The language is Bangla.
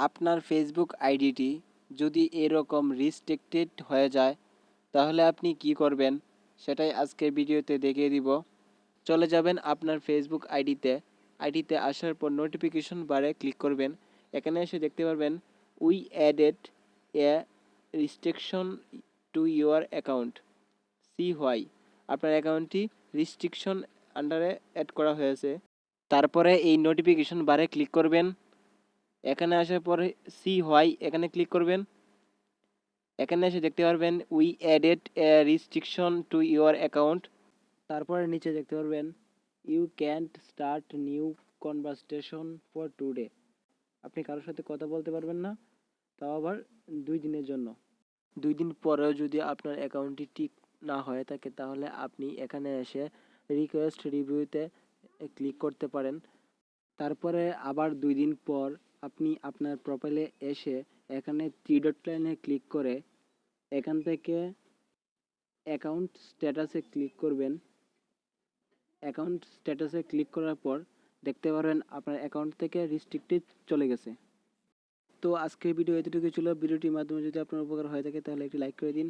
আপনার ফেসবুক আইডিটি যদি এরকম রিস্ট্রিক্টেড হয়ে যায় তাহলে আপনি কি করবেন সেটাই আজকের ভিডিওতে দেখিয়ে দিব। চলে যাবেন আপনার ফেসবুক আইডিতে আসার পর নোটিফিকেশন বারে ক্লিক করবেন। এখানে এসে দেখতে পারবেন we added a restriction to your account, see why. আপনার অ্যাকাউন্টটি রিস্ট্রিকশন আন্ডারে অ্যাড করা হয়েছে। তারপরে এই নোটিফিকেশন বারে ক্লিক করবেন। এখানে আসার পরে সি হোয়াই এখানে ক্লিক করবেন। এখানে এসে দেখতে পারবেন we added a restriction to your account. তারপরে নিচে দেখতে পারবেন you can't start new conversation for today. আপনি কারোর সাথে কথা বলতে পারবেন না, তাও আবার 2 দিনের জন্য। 2 দিন পরেও যদি আপনার অ্যাকাউন্টটি ঠিক না হয়ে থাকে তাহলে আপনি এখানে এসে রিকোয়েস্ট রিভিউতে ক্লিক করতে পারেন। তারপরে আবার 2 দিন পর আপনি আপনার প্রোফাইলে এসে এখানে 3 ডট লাইনে ক্লিক করে এখান থেকে অ্যাকাউন্ট স্ট্যাটাসে ক্লিক করবেন। অ্যাকাউন্ট স্ট্যাটাসে ক্লিক করার পর দেখতে পারবেন আপনার অ্যাকাউন্ট থেকে রিস্ট্রিক্টেড চলে গেছে। তো আজকের ভিডিও এতটুকুই ছিল। ভিডিওটির মাধ্যমে যদি আপনার উপকার হয়ে থাকে তাহলে একটি লাইক করে দিন।